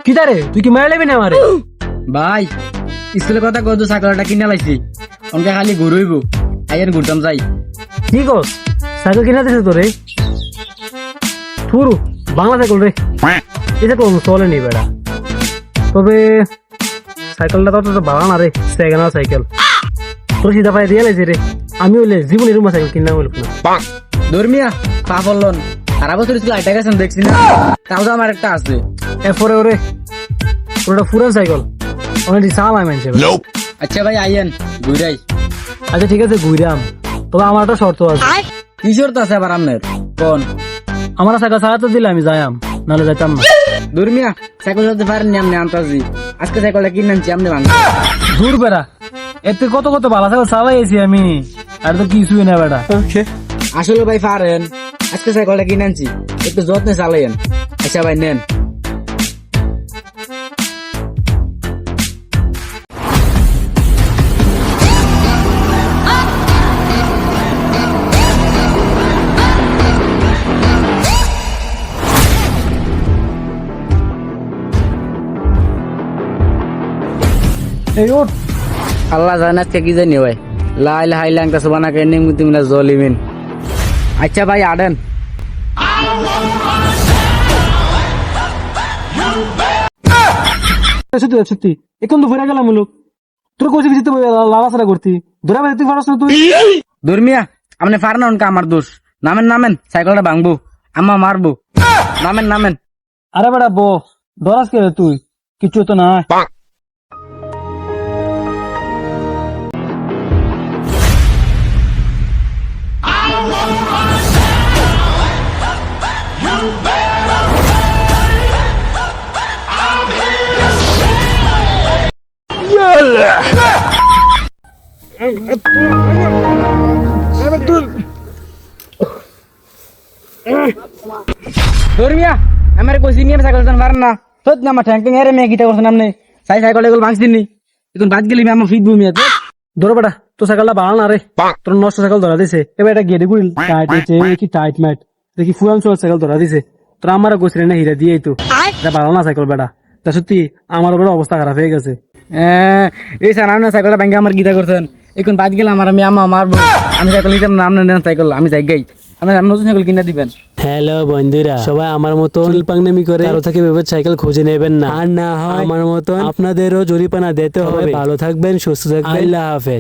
কি তারে তুই কি মারা লেবি না আমারে? ভাই স্কুলের কথা কত সাইকেলটা কিনে লাইছি অনকে খালি ঘুরইব আইয়ের ঘুরতাম যাই কি কস সাইকেল কিনা দিছে তোরে? থুরু বাংলা সাইকেল রে, এটা কোন চলে নি বেড়া। তবে সাইকেলটা তো ভালো না রে, সেকেন্ড হ্যান্ড সাইকেল। তোর সিধা পায়ে দিয়ে লাইছে রে। আমি হইলে জীবনে রুমা সাইকেল কিনা বলব না। ধর্মিয়া পা পড়লন সারা বছর স্কুল আইটা গেছেন দেখছি না, তাও তো আমার একটা আছে। এরপরে ওরে ওটা পুরান সাইকেল অনেক চালাই মানছে। আচ্ছা ভাই আইয়েন ঘুরাই। আচ্ছা ঠিক আছে ঘুরাম, তবে আমার একটা শর্ত আছে। কি শর্ত আছে আবার আপনার কোন? আমার সাইকেল চালাতে দিলে আমি যাইম, নাহলে যাইতাম না। ধর্মিয়া সাইকেল চালাতে পারেন আপনি আনতাছি, আজকে সাইকেলটা কিনে আনছি আপনি ভাঙ দূর বেড়া, এতে কত কত ভালো সাইকেল চালাইছি আমি, আর তো কিছুই না বেড়া। আসলে ভাই পারেন, আজকে সাইকেলটা কিনে আনছি, একটু যত্নে চালাইয়েন। আচ্ছা ভাই নেন। এই ওঠ, আল্লাহ জানে আজকে কি জানি ভাই, লাইল হাইলাং তা সুবানা কে নিম তুমি জলিমিন। আচ্ছা ভাই আডেন। সত্যি সত্যি এখন তো ফেরা গেলাম লোক। তোর কোচে কিছু লাড়াছাড়া করতি, ধরে তুই পারস না তুই? ধর্মিয়া আপনি পারেন অনকা আমার দোষ। নামেন নামেন, সাইকেলটা ভাঙবো, আম্মা মারবো। নামেন নামেন। আরে বেড়া বো, ডরাস কে রে তুই? কিছু তো না। ধর্মিয়া আমার কইছি নিয়ে সাইকেল চালাতে পারেন না, সত্যি না আমার ঠ্যাং ঠ্যাং এরে মেয়ে গীতা করছেন আপনি। সাইকেল এগুলো ভাঙছি নি, এখন বাদ গেলি আমার ফিট বুমিয়া তো। ধরো বেটা, তোর সাইকেলটা ভালো না রে, তোর নষ্ট সাইকেল ধরা দিছে। এবার এটা গেড়ে গুড়ি টাইট হয়েছে, কি টাইট ম্যাট দেখি ফুরান চল সাইকেল ধরা দিছে। তোর আমার গোছরে না হিরা দিয়ে তো এটা ভালো না সাইকেল বেটা। তা সত্যি আমার উপরে অবস্থা খারাপ হয়ে গেছে। এই স্যার আপনি সাইকেলটা ভাঙে আমার গীতা করছেন, এখন বাদ গেলে আমার আমি আম্মা মারবো। আমি সাইকেল নিতাম না, আপনার নেন সাইকেল, আমি যাই গাই। আপনার নতুন সাইকেল কিনে দিবেন। হ্যালো বন্ধুরা, সবাই আমার মতো পাংনামি করে কারো থেকে ভেবে সাইকেল খুঁজে নেবেন না, আর না হয় আমার মতো আপনাদেরও জরিমানা দিতে হবে। ভালো থাকবেন, সুস্থ থাকবেন, আল্লাহ হাফেজ।